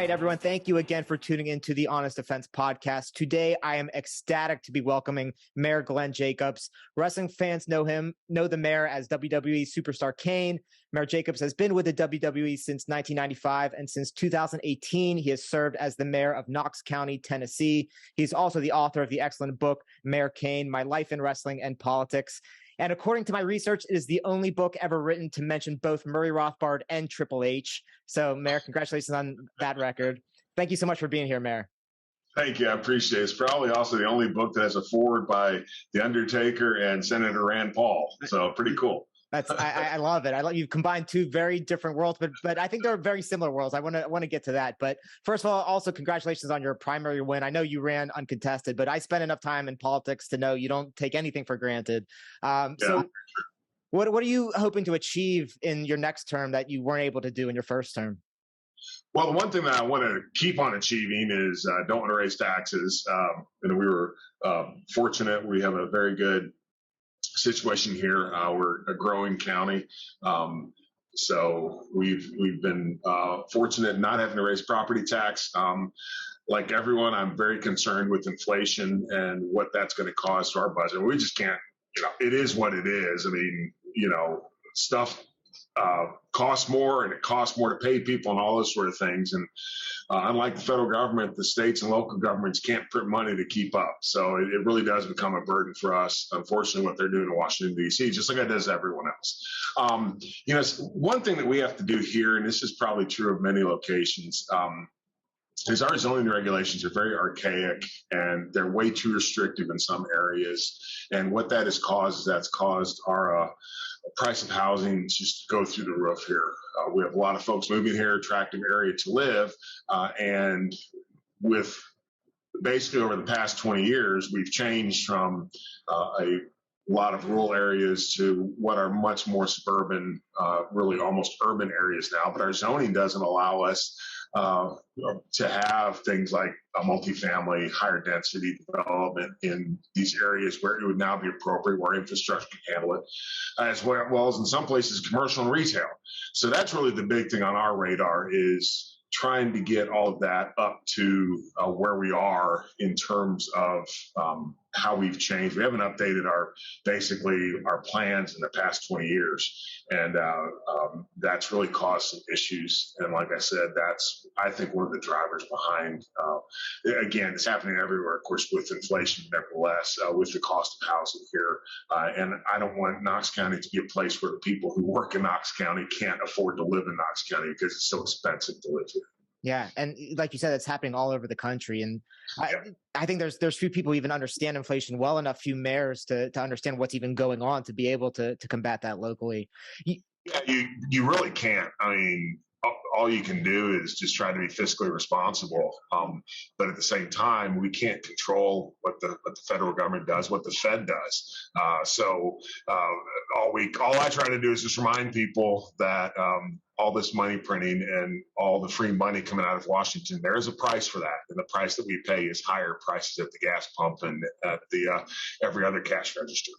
right, everyone. Thank you again for tuning into the Honest Defense podcast. Today, I am ecstatic to be welcoming Mayor Glenn Jacobs. Wrestling fans know the mayor as WWE Superstar Kane. Mayor Jacobs has been with the WWE since 1995, and since 2018, he has served as the mayor of Knox County, Tennessee. He's also the author of the excellent book, Mayor Kane, My Life in Wrestling and Politics. And according to my research, it is the only book ever written to mention both Murray Rothbard and Triple H. So, Mayor, congratulations on that record. Thank you so much for being here, Mayor. Thank you. I appreciate it. It's probably also the only book that has a foreword by The Undertaker and Senator Rand Paul. So pretty cool. I love it. You've combined two very different worlds, but I think they're very similar worlds. I want to get to that. But first of all, also congratulations on your primary win. I know you ran uncontested, but I spent enough time in politics to know you don't take anything for granted. So what are you hoping to achieve in your next term that you weren't able to do in your first term? Well, the one thing that I want to keep on achieving is don't want to raise taxes. And we were fortunate. We have a very good situation here. We're a growing county. So we've been fortunate not having to raise property tax. Like everyone, I'm very concerned with inflation and what that's going to cause to our budget. We just can't, it is what it is. I mean, stuff costs more, and it costs more to pay people and all those sort of things. And unlike the federal government, the states and local governments can't print money to keep up. So it really does become a burden for us. Unfortunately, what they're doing in Washington, D.C., just like it does everyone else. One thing that we have to do here, and this is probably true of many locations, is our zoning regulations are very archaic and they're way too restrictive in some areas. And what that has caused is that's caused our price of housing just go through the roof here. We have a lot of folks moving here, attractive area to live. And with basically over the past 20 years, we've changed from a lot of rural areas to what are much more suburban, really almost urban areas now. But our zoning doesn't allow us to have things like a multifamily, higher density development in these areas where it would now be appropriate, where infrastructure can handle it, as well as in some places commercial and retail. So that's really the big thing on our radar, is trying to get all of that up to where we are in terms of how we've changed. We haven't updated our plans in the past 20 years. And that's really caused some issues. And like I said, that's, I think, one of the drivers behind, again, it's happening everywhere, of course, with inflation, nevertheless, with the cost of housing here. And I don't want Knox County to be a place where the people who work in Knox County can't afford to live in Knox County because it's so expensive to live here. Yeah. And like you said, it's happening all over the country. And I think there's few people even understand inflation well enough, few mayors to understand what's even going on to be able to combat that locally. You really can't. I mean, all you can do is just try to be fiscally responsible. But at the same time, we can't control what the federal government does, what the Fed does. So all I try to do is just remind people that all this money printing and all the free money coming out of Washington, there is a price for that. And the price that we pay is higher prices at the gas pump and at the every other cash register.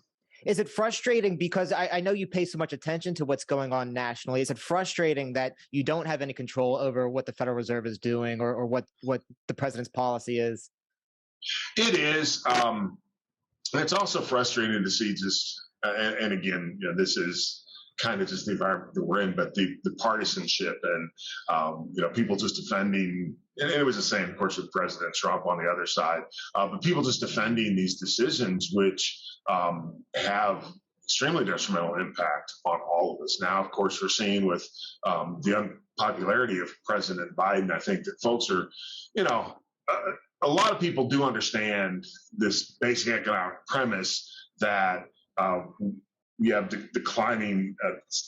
Is it frustrating, because I know you pay so much attention to what's going on nationally? Is it frustrating that you don't have any control over what the Federal Reserve is doing or what the president's policy is? It is. And it's also frustrating to see just, and again, this is kind of just the environment that we're in, but the partisanship and, people just defending, and it was the same, of course, with President Trump on the other side, but people just defending these decisions, which have extremely detrimental impact on all of us. Now, of course, we're seeing with the unpopularity of President Biden, I think that folks are, a lot of people do understand this basic economic premise that you have declining,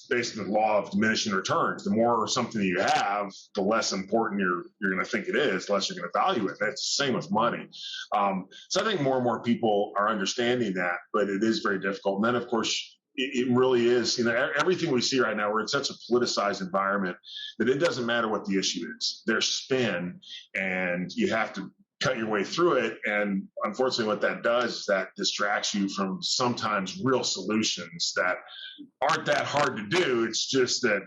basically the law of diminishing returns. The more something you have, the less important you're going to think it is, the less you're going to value it. That's the same with money. So I think more and more people are understanding that, but it is very difficult. And then, of course, it really is, everything we see right now, we're in such a politicized environment that it doesn't matter what the issue is. There's spin, and you have to cut your way through it. And unfortunately, what that does is that distracts you from sometimes real solutions that aren't that hard to do. It's just that,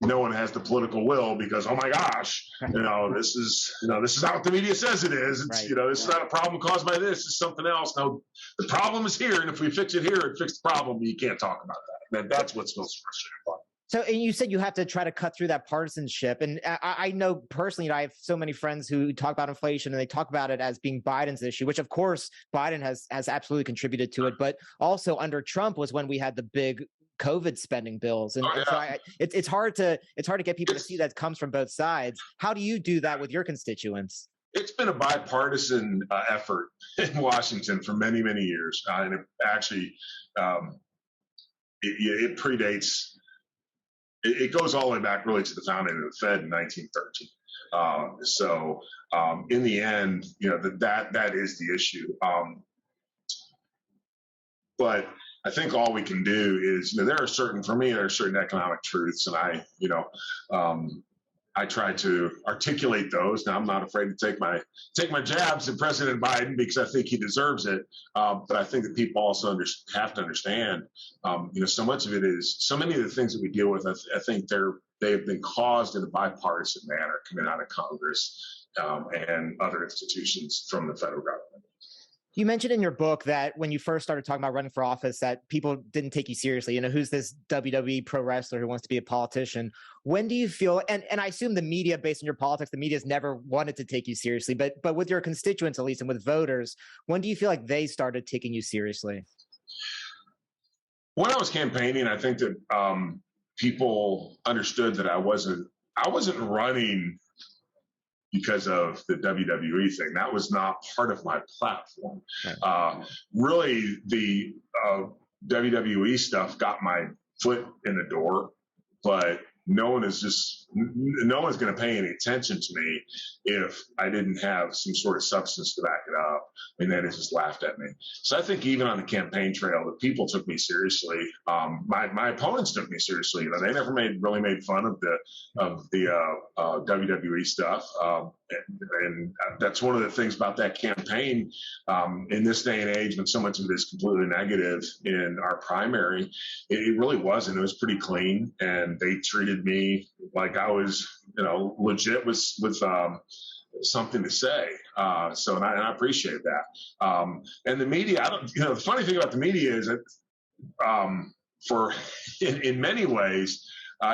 no one has the political will because, oh my gosh, this is not what the media says it is. It's, this is not a problem caused by this. It's something else. No, the problem is here. And if we fix it here and fix the problem, you can't talk about that. That's what's most frustrating. So, and you said you have to try to cut through that partisanship. And I know personally, I have so many friends who talk about inflation and they talk about it as being Biden's issue, which of course Biden has absolutely contributed to it. But also under Trump was when we had the big COVID spending bills. And so it's hard to get people to see that comes from both sides. How do you do that with your constituents? It's been a bipartisan effort in Washington for many, many years. And it actually, it predates. It goes all the way back really to the founding of the Fed in 1913. In the end, that is the issue. But I think all we can do is, there are certain economic truths, and I try to articulate those. Now, I'm not afraid to take my jabs at President Biden because I think he deserves it. But I think that people also have to understand, so much of it is, so many of the things that we deal with, I think they have been caused in a bipartisan manner coming out of Congress and other institutions from the federal government. You mentioned in your book that when you first started talking about running for office, that people didn't take you seriously. Who's this WWE pro wrestler who wants to be a politician? When do you feel, and I assume the media, based on your politics, the media's never wanted to take you seriously, but with your constituents, at least, and with voters, when do you feel like they started taking you seriously? When I was campaigning, I think that people understood that I wasn't running because of the WWE thing. That was not part of my platform. Right. Really, the WWE stuff got my foot in the door, but no one's going to pay any attention to me if I didn't have some sort of substance to back it up. And then it just laughed at me. So I think even on the campaign trail, the people took me seriously. My opponents took me seriously. They never really made fun of the WWE stuff. And that's one of the things about that campaign in this day and age, when so much of it is completely negative in our primary. It really wasn't. It was pretty clean, and they treated me like I was, legit with something to say. And I appreciate that. And the media, the funny thing about the media is that in many ways,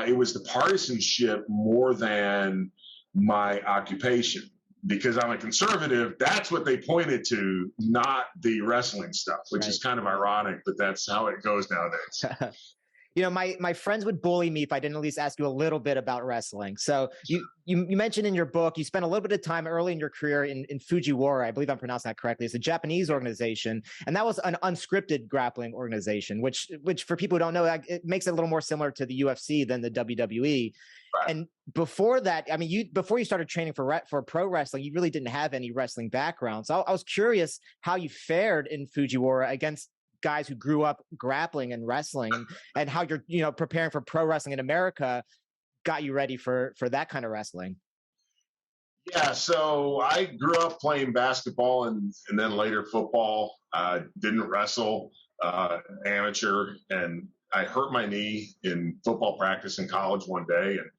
it was the partisanship more than my occupation. Because I'm a conservative, that's what they pointed to, not the wrestling stuff, which is kind of ironic, but that's how it goes nowadays. My friends would bully me if I didn't at least ask you a little bit about wrestling. So you mentioned in your book, you spent a little bit of time early in your career in Fujiwara. I believe I'm pronouncing that correctly. It's a Japanese organization, and that was an unscripted grappling organization, which for people who don't know, it makes it a little more similar to the UFC than the WWE. Right. And before that, before you started training for pro wrestling, you really didn't have any wrestling background. So I was curious how you fared in Fujiwara against guys who grew up grappling and wrestling, and how you're preparing for pro wrestling in America got you ready for that kind of wrestling. Yeah, so I grew up playing basketball and then later football. Didn't wrestle, amateur, and I hurt my knee in football practice in college one day, and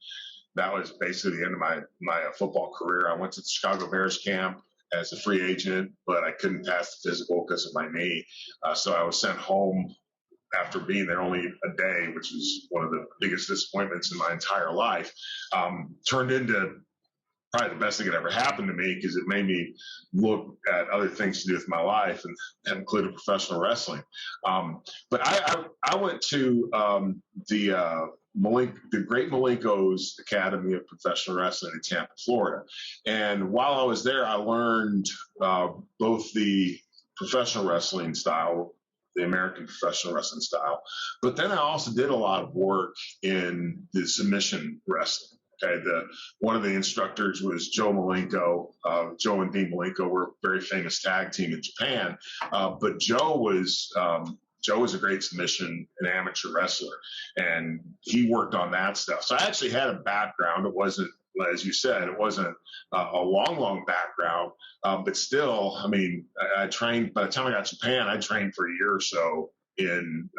that was basically the end of my football career. I went to the Chicago Bears camp as a free agent, but I couldn't pass the physical because of my knee. So I was sent home after being there only a day, which was one of the biggest disappointments in my entire life. Turned into probably the best thing that ever happened to me, because it made me look at other things to do with my life, and that included professional wrestling. But I went to the Great Malenko's Academy of Professional Wrestling in Tampa, Florida. And while I was there, I learned both the professional wrestling style, the American professional wrestling style, but then I also did a lot of work in the submission wrestling. Okay, one of the instructors was Joe Malenko. Joe and Dean Malenko were a very famous tag team in Japan, but Joe was a great submission and amateur wrestler, and he worked on that stuff. So I actually had a background. It wasn't, as you said, it wasn't a long background, but still, I trained. By the time I got to Japan, I trained for a year or so in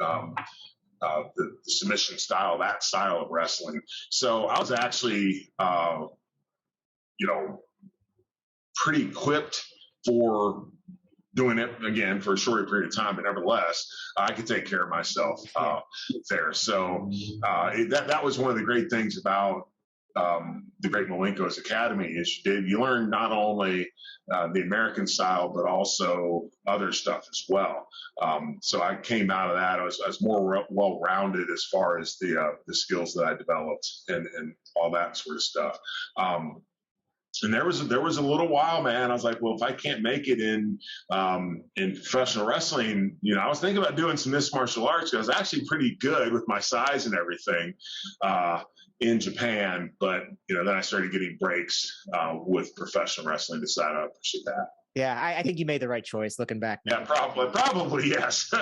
the submission style, that style of wrestling. So I was actually, pretty equipped for doing it again for a shorter period of time, but nevertheless, I could take care of myself there. So that was one of the great things about the Great Malenko's Academy is you learn not only the American style, but also other stuff as well. So I came out of that. I was more well-rounded as far as the skills that I developed and all that sort of stuff. And there was a little while, man. I was like, well, if I can't make it in professional wrestling, I was thinking about doing some mixed martial arts. I was actually pretty good with my size and everything in Japan, but then I started getting breaks with professional wrestling. Decided I'd pursue that. Yeah, I think you made the right choice looking back now. Yeah, probably yes.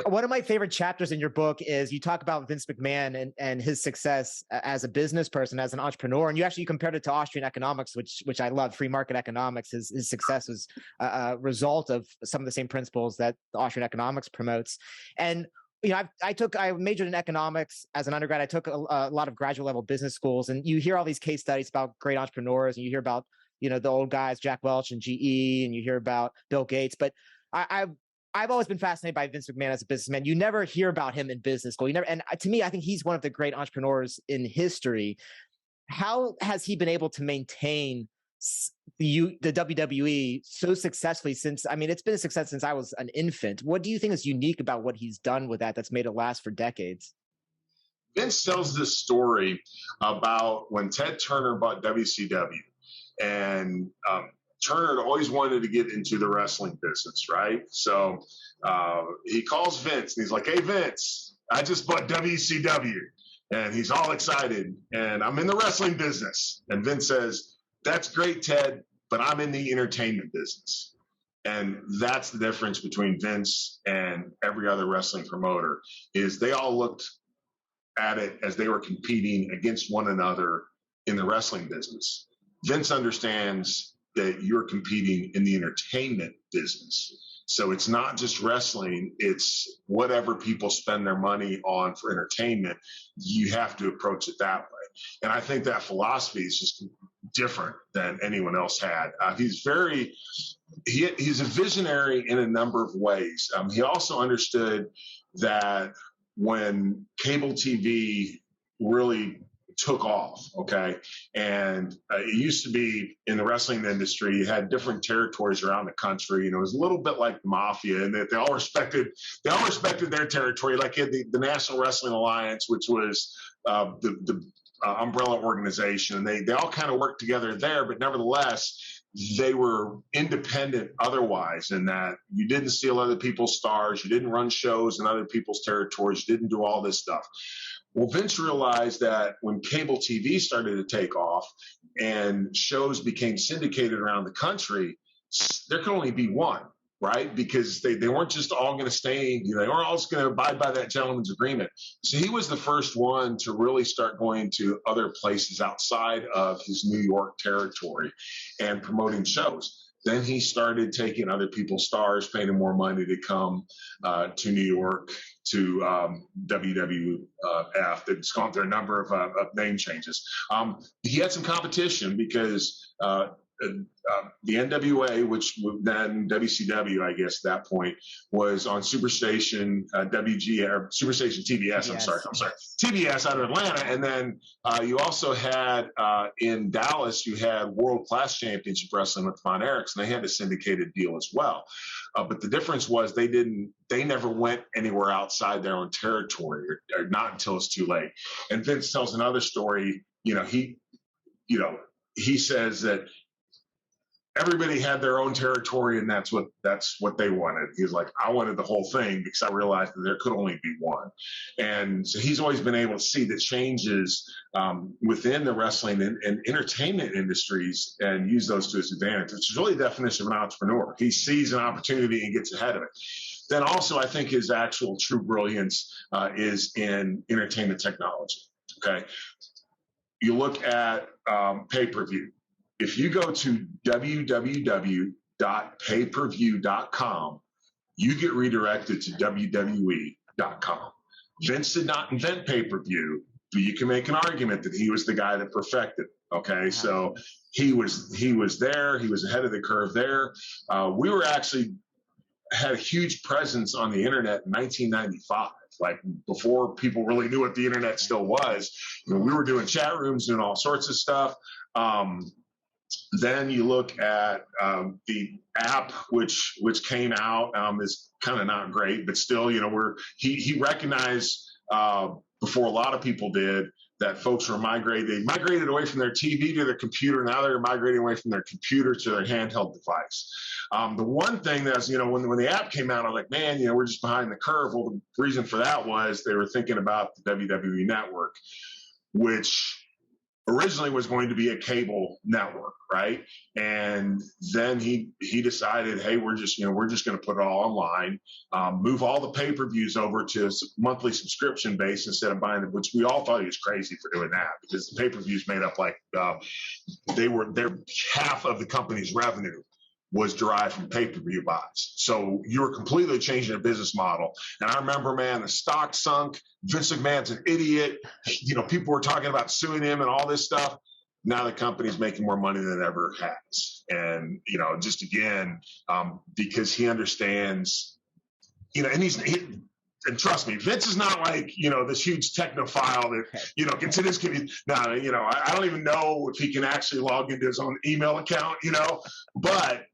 One of my favorite chapters in your book is you talk about Vince McMahon and his success as a business person, as an entrepreneur, and you actually compared it to Austrian economics, which I love, free market economics. His success was a result of some of the same principles that the Austrian economics promotes. And I majored in economics as an undergrad. I took a lot of graduate level business schools, and you hear all these case studies about great entrepreneurs, and you hear about the old guys, Jack Welch and GE, and you hear about Bill Gates. But I've always been fascinated by Vince McMahon as a businessman. You never hear about him in business school. And to me, I think he's one of the great entrepreneurs in history. How has he been able to maintain the WWE so successfully since, it's been a success since I was an infant. What do you think is unique about what he's done with that's made it last for decades? Vince tells this story about when Ted Turner bought WCW. And Turner had always wanted to get into the wrestling business, right? So he calls Vince and he's like, hey, Vince, I just bought WCW. And he's all excited. And I'm in the wrestling business. And Vince says, that's great, Ted, but I'm in the entertainment business. And that's the difference between Vince and every other wrestling promoter is they all looked at it as they were competing against one another in the wrestling business. Vince understands that you're competing in the entertainment business. So it's not just wrestling, it's whatever people spend their money on for entertainment. You have to approach it that way. And I think that philosophy is just different than anyone else had. He's a visionary in a number of ways. He also understood that when cable TV really took off, okay? And it used to be in the wrestling industry, you had different territories around the country, and it was a little bit like the mafia, and they all respected their territory. Like the National Wrestling Alliance, which was the umbrella organization. They all kind of worked together there, but nevertheless, they were independent otherwise in that you didn't steal other people's stars, you didn't run shows in other people's territories, you didn't do all this stuff. Well, Vince realized that when cable TV started to take off and shows became syndicated around the country, there could only be one, right? Because they weren't just all going to stay, they weren't all just going to abide by that gentleman's agreement. So he was the first one to really start going to other places outside of his New York territory and promoting shows. Then he started taking other people's stars, paying them more money to come to New York, to WWF. It's gone through a number of name changes. He had some competition because the NWA, which then WCW, I guess at that point, was on Superstation Superstation TBS. I'm sorry, TBS out of Atlanta. And then you also had in Dallas, you had World Class Championship Wrestling with Von Erichs, and they had a syndicated deal as well. But the difference was they never went anywhere outside their own territory, or not until it's too late. And Vince tells another story. He says that everybody had their own territory, and that's what they wanted. He was like, I wanted the whole thing because I realized that there could only be one. And so he's always been able to see the changes within the wrestling and entertainment industries and use those to his advantage, which is really the definition of an entrepreneur. He sees an opportunity and gets ahead of it. Then also, I think his actual true brilliance is in entertainment technology. Okay. You look at pay-per-view. If you go to www.payperview.com, you get redirected to WWE, pay-per-view.com. Vince did not invent pay-per-view, but you can make an argument that he was the guy that perfected it. Okay, so he was there. He was ahead of the curve there. We were actually had a huge presence on the internet in 1995, like before people really knew what the internet still was. You know, we were doing chat rooms, doing all sorts of stuff. Then you look at the app, which came out, is kind of not great, but still, you know, he recognized before a lot of people did that folks were they migrated away from their TV to their computer. Now they're migrating away from their computer to their handheld device. The one thing that's, you know, when the app came out, I was like, man, you know, we're just behind the curve. Well, the reason for that was they were thinking about the WWE Network, which originally was going to be a cable network, right? And then he decided, hey, we're just going to put it all online, move all the pay-per-views over to a monthly subscription base instead of buying them, which we all thought he was crazy for doing that because the pay-per-views made up like their half of the company's revenue was derived from pay-per-view buys. So you were completely changing the business model. And I remember, man, the stock sunk. Vince McMahon's an idiot. You know, people were talking about suing him and all this stuff. Now the company's making more money than it ever has. And, you know, just again, because he understands, you know, and and trust me, Vince is not like, you know, this huge technophile that, you know, gets in his community. Now, you know, I don't even know if he can actually log into his own email account, you know, but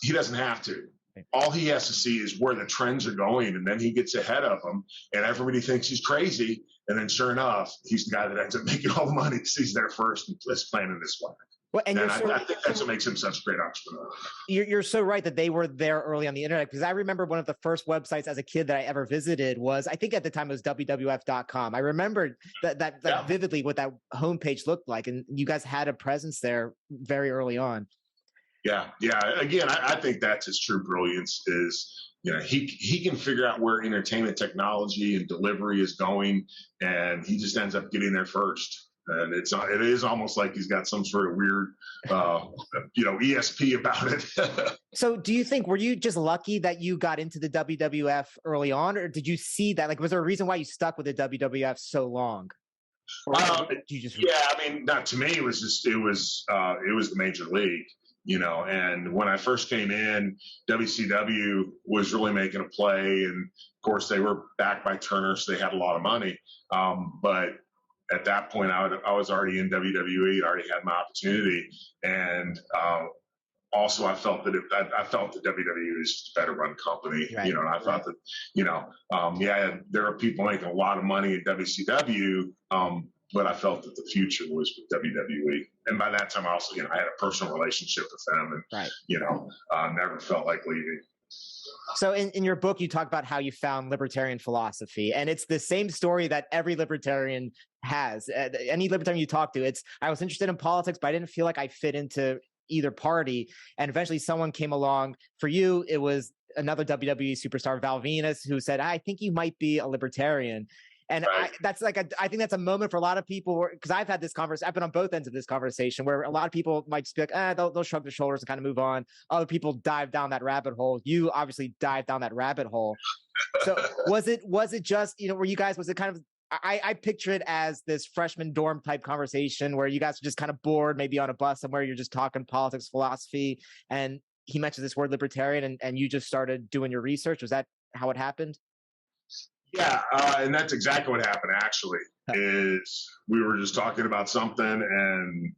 he doesn't have to. All he has to see is where the trends are going, and then he gets ahead of them, and everybody thinks he's crazy. And then sure enough, he's the guy that ends up making all the money because he's there first and is planning this way. Well, and I think that's what makes him such a great entrepreneur. You're so right that they were there early on the internet, because I remember one of the first websites as a kid that I ever visited was, I think at the time it was WWF.com. I remember that vividly what that homepage looked like, and you guys had a presence there very early on. Yeah. Again, I think that's his true brilliance is, you know, he can figure out where entertainment technology and delivery is going, and he just ends up getting there first. And it is almost like he's got some sort of weird, you know, ESP about it. So do you think, were you just lucky that you got into the WWF early on, or did you see that? Like, was there a reason why you stuck with the WWF so long? I mean, not to me, it was the major league. You know, and when I first came in, WCW was really making a play. And of course, they were backed by Turner, so they had a lot of money. But at that point, I was already in WWE. I already had my opportunity. And also, I felt that WWE is just a better run company. Right. You know, and I thought that, you know, there are people making a lot of money at WCW. But I felt that the future was with WWE. And by that time, also, you know, I had a personal relationship with them and, you know, never felt like leaving. So in your book, you talk about how you found libertarian philosophy, and it's the same story that every libertarian has. Any libertarian you talk to, I was interested in politics, but I didn't feel like I fit into either party. And eventually someone came along. For you, it was another WWE superstar, Val Venus, who said, I think you might be a libertarian. And I think that's a moment for a lot of people, because I've had this conversation. I've been on both ends of this conversation where a lot of people might just be like, they'll shrug their shoulders and kind of move on. Other people dive down that rabbit hole. You obviously dive down that rabbit hole. So was it just, you know, was it kind of, I picture it as this freshman dorm type conversation where you guys are just kind of bored, maybe on a bus somewhere, you're just talking politics, philosophy, and he mentioned this word libertarian, and you just started doing your research. Was that how it happened? Yeah, and that's exactly what happened, actually, is we were just talking about something, and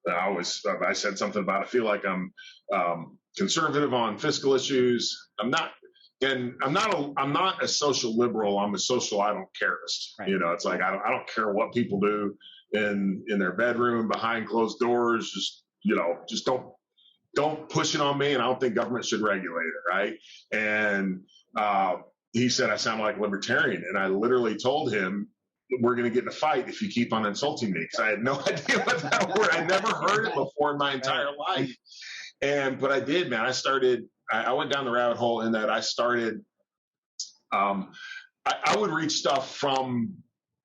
I said something about, I feel like I'm conservative on fiscal issues. I'm not a social liberal. I'm a social I don't careist. Right. You know, it's like, I don't care what people do in their bedroom, behind closed doors. Just, you know, just don't push it on me, and I don't think government should regulate it, right? And he said I sound like a libertarian, and I literally told him, we're going to get in a fight if you keep on insulting me, because I had no idea what that word. I never heard it before in my entire life. But I did, man. I went down the rabbit hole in that I started, I would read stuff from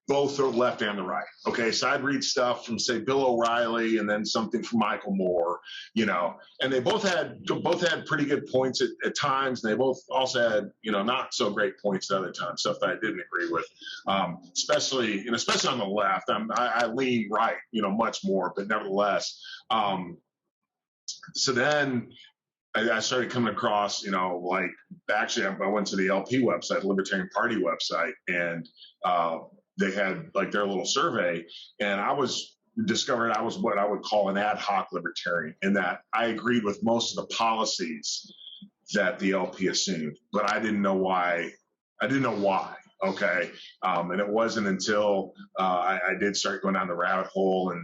both the left and the right. Okay, so I'd read stuff from, say, Bill O'Reilly, and then something from Michael Moore, and they both had pretty good points at times, and they both also had not so great points at other times, stuff that I didn't agree with, especially on the left. I lean right, much more, but nevertheless. So then I started coming across, actually I went to the LP website, the Libertarian Party website, and they had like their little survey, and discovered I was what I would call an ad hoc libertarian, in that I agreed with most of the policies that the LP assumed, but I didn't know why. Okay. And it wasn't until I did start going down the rabbit hole and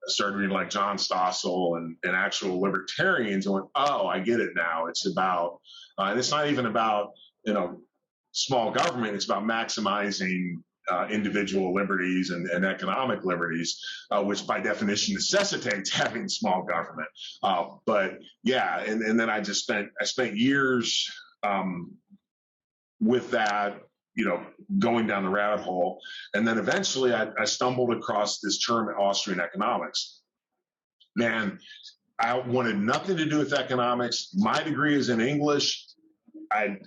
started reading like John Stossel and actual libertarians, and went, oh, I get it now. It's about, and it's not even about, small government. It's about maximizing individual liberties and economic liberties, which by definition necessitates having small government. But yeah, and then I spent years with that, going down the rabbit hole. And then eventually I stumbled across this term, Austrian economics. Man, I wanted nothing to do with economics. My degree is in English. I'm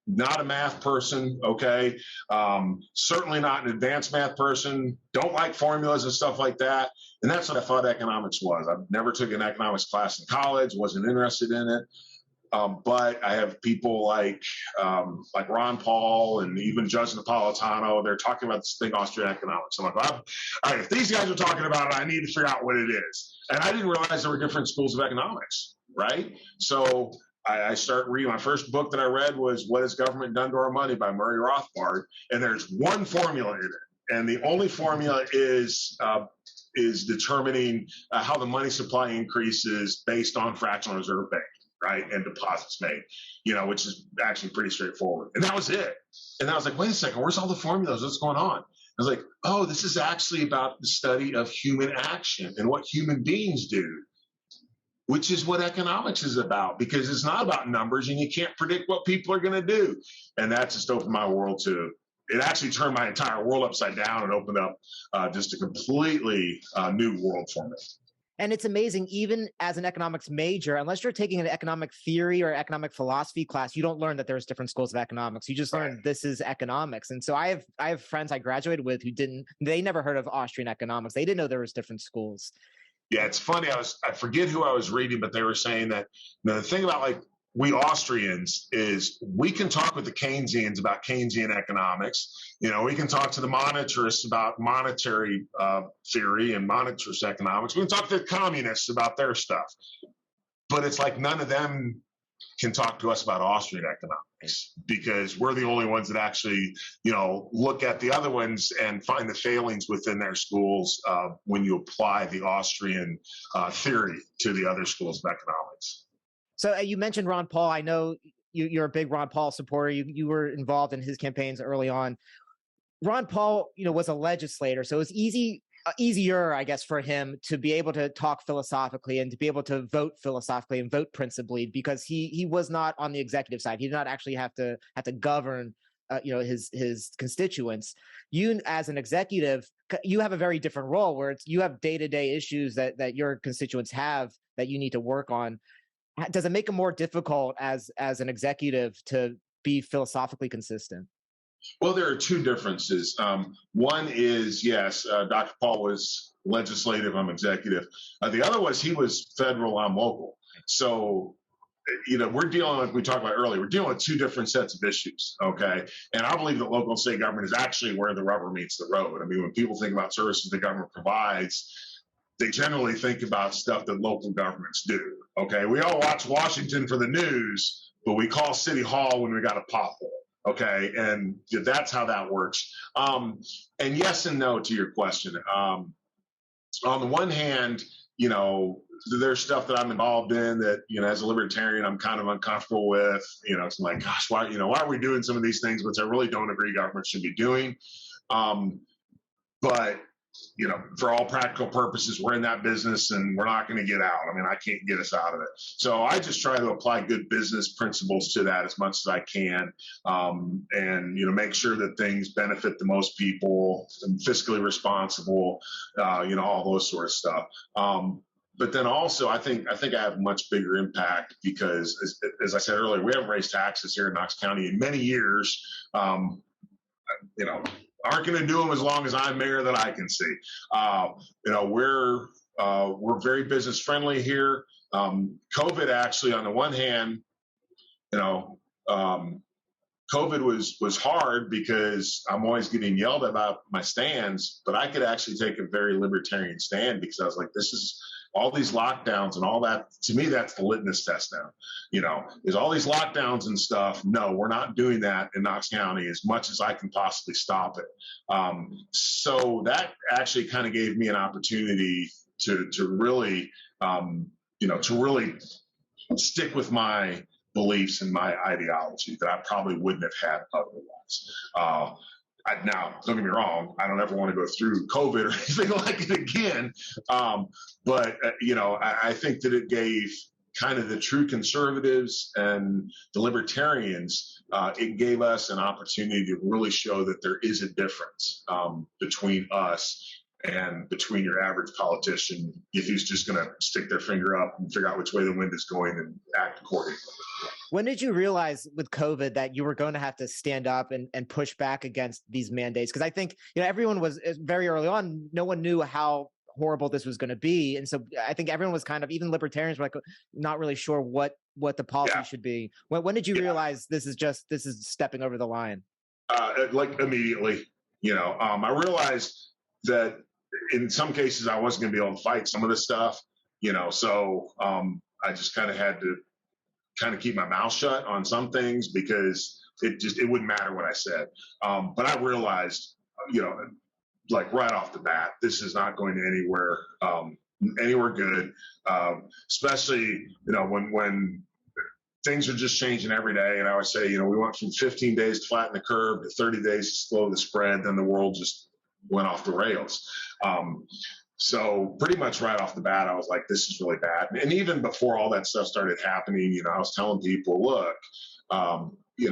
not a math person, okay? Certainly not an advanced math person. Don't like formulas and stuff like that. And that's what I thought economics was. I never took an economics class in college, wasn't interested in it. But I have people like Ron Paul and even Judge Napolitano. They're talking about this thing, Austrian economics. I'm like, well, all right, if these guys are talking about it, I need to figure out what it is. And I didn't realize there were different schools of economics, right? So I started reading. My first book that I read was What Has Government Done to Our Money by Murray Rothbard. And there's one formula in it. And the only formula is determining how the money supply increases based on fractional reserve bank, right, and deposits made, which is actually pretty straightforward. And that was it. And I was like, wait a second, where's all the formulas? What's going on? I was like, oh, this is actually about the study of human action and what human beings do, which is what economics is about, because it's not about numbers and you can't predict what people are going to do. And that just opened my world to, it actually turned my entire world upside down and opened up just a completely new world for me. And it's amazing, even as an economics major, unless you're taking an economic theory or economic philosophy class, you don't learn that there's different schools of economics. You just learn this is economics. And so I have friends I graduated with who they never heard of Austrian economics. They didn't know there was different schools. Yeah, it's funny. I forget who I was reading, but they were saying that the thing about we Austrians is we can talk with the Keynesians about Keynesian economics. We can talk to the monetarists about monetary theory and monetarist economics. We can talk to the communists about their stuff. But it's like none of them can talk to us about Austrian economics, because we're the only ones that actually, look at the other ones and find the failings within their schools when you apply the Austrian theory to the other schools of economics. So you mentioned Ron Paul. I know you're a big Ron Paul supporter. You were involved in his campaigns early on. Ron Paul, was a legislator, so it's easier, I guess, for him to be able to talk philosophically and to be able to vote philosophically and vote principally, because he was not on the executive side. He did not actually have to govern, his constituents. You, as an executive, you have a very different role where you have day-to-day issues that your constituents have that you need to work on. Does it make it more difficult as an executive to be philosophically consistent? Well, there are two differences. One is, yes, Dr. Paul was legislative, I'm executive. The other was he was federal, I'm local. So, we're dealing, like we talked about earlier, we're dealing with two different sets of issues, okay? And I believe that local and state government is actually where the rubber meets the road. I mean, when people think about services the government provides, they generally think about stuff that local governments do, okay? We all watch Washington for the news, but we call City Hall when we got a pothole. Okay, and that's how that works. And yes and no to your question. On the one hand, there's stuff that I'm involved in that, as a libertarian, I'm kind of uncomfortable with. It's like, gosh, why are we doing some of these things which I really don't agree government should be doing? But for all practical purposes, we're in that business and we're not going to get out. I mean, I can't get us out of it. So I just try to apply good business principles to that as much as I can. And, make sure that things benefit the most people and fiscally responsible, all those sort of stuff. But then also, I think I have a much bigger impact because, as I said earlier, we haven't raised taxes here in Knox County in many years. Aren't going to do them as long as I'm mayor that I can see. We're very business friendly here. COVID actually, on the one hand, COVID was hard because I'm always getting yelled about my stands, but I could actually take a very libertarian stand because I was like, this is all these lockdowns and all that. To me, that's the litmus test now. Is all these lockdowns and stuff. No, we're not doing that in Knox County as much as I can possibly stop it. So that actually kind of gave me an opportunity to really, to really stick with my beliefs and my ideology that I probably wouldn't have had otherwise. Now, don't get me wrong, I don't ever want to go through COVID or anything like it again. But I think that it gave kind of the true conservatives and the libertarians, it gave us an opportunity to really show that there is a difference between us and between your average politician if he's just going to stick their finger up and figure out which way the wind is going and act accordingly. When did you realize with COVID that you were going to have to stand up and push back against these mandates? Because I think, everyone was very early on, no one knew how horrible this was going to be. And so I think everyone was kind of, even libertarians were like, not really sure what the policy should be. When did you realize this is stepping over the line? Like immediately, I realized that in some cases I wasn't going to be able to fight some of this stuff, so I just kind of had to kind of keep my mouth shut on some things because it wouldn't matter what I said. But I realized, like right off the bat, this is not going to anywhere good. Especially, when things are just changing every day. And I would say, we went from 15 days to flatten the curve to 30 days to slow the spread. Then the world just went off the rails. So pretty much right off the bat, I was like, this is really bad. And even before all that stuff started happening, I was telling people, look, and I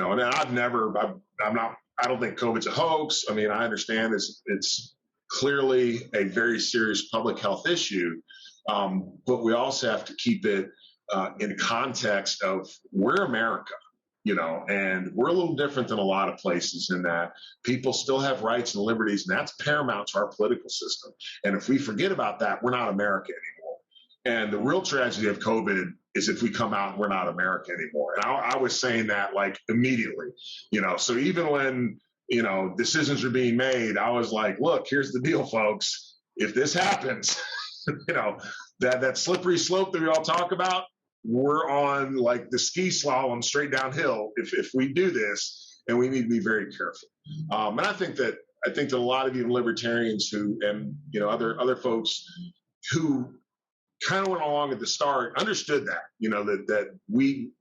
don't think COVID's a hoax. I mean, I understand it's clearly a very serious public health issue. But we also have to keep it in context of we're America. And we're a little different than a lot of places in that people still have rights and liberties, and that's paramount to our political system. And if we forget about that, we're not America anymore. And the real tragedy of COVID is if we come out and we're not America anymore. And I was saying that like immediately, so even when, decisions are being made, I was like, look, here's the deal, folks. If this happens, that slippery slope that we all talk about, we're on like the ski slalom straight downhill if we do this, and we need to be very careful. And I think that a lot of you libertarians and other folks who kind of went along at the start understood that, that you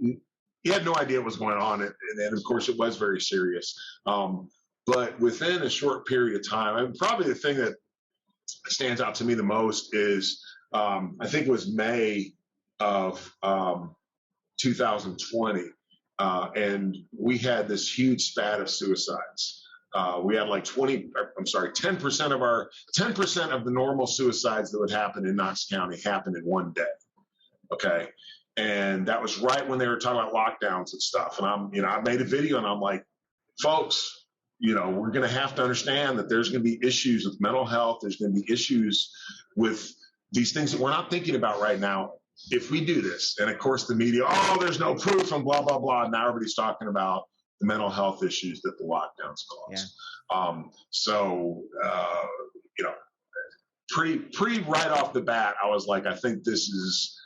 had no idea what was going on. And of course it was very serious. But within a short period of time, and probably the thing that stands out to me the most is, I think it was May of 2020, and we had this huge spat of suicides. We had like 10% of the normal suicides that would happen in Knox County happened in one day. Okay. And that was right when they were talking about lockdowns and stuff. And I made a video and I'm like, folks, we're going to have to understand that there's going to be issues with mental health. There's going to be issues with these things that we're not thinking about right now. If we do this, and of course the media, there's no proof and blah, blah, blah. Now everybody's talking about the mental health issues that the lockdowns cause. Yeah. Pretty right off the bat, I was like, I think this is,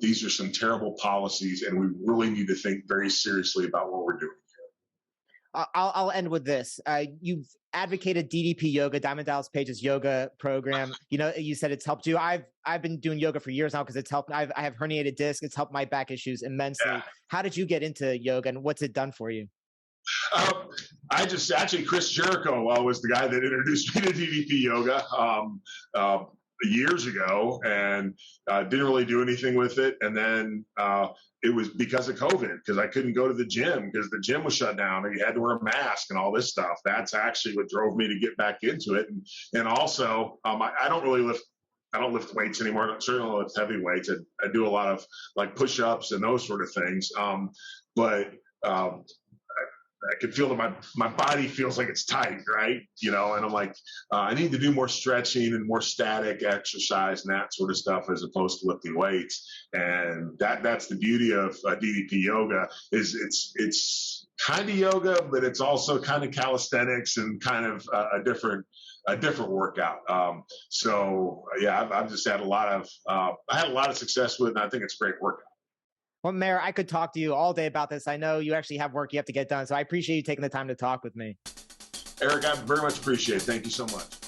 these are some terrible policies and we really need to think very seriously about what we're doing. I'll end with this. You've advocated DDP Yoga, Diamond Dallas Page's yoga program. You said it's helped you. I've been doing yoga for years now because it's helped. I have herniated disc. It's helped my back issues immensely. Yeah. How did you get into yoga and what's it done for you? Actually, Chris Jericho was the guy that introduced me to DDP Yoga years ago, and didn't really do anything with it. And then it was because of COVID, because I couldn't go to the gym because the gym was shut down and you had to wear a mask and all this stuff. That's actually what drove me to get back into it. And also, I don't really lift. I don't lift weights anymore. I certainly lift heavy weights. I do a lot of like push-ups and those sort of things. But I can feel that my body feels like it's tight, right? And I'm like, I need to do more stretching and more static exercise and that sort of stuff as opposed to lifting weights. And that's the beauty of DDP Yoga is it's kind of yoga, but it's also kind of calisthenics and kind of a different workout. So yeah, I've just had I had a lot of success with it, and I think it's a great workout. Well, Mayor, I could talk to you all day about this. I know you actually have work you have to get done, so I appreciate you taking the time to talk with me. Eric, I very much appreciate it. Thank you so much.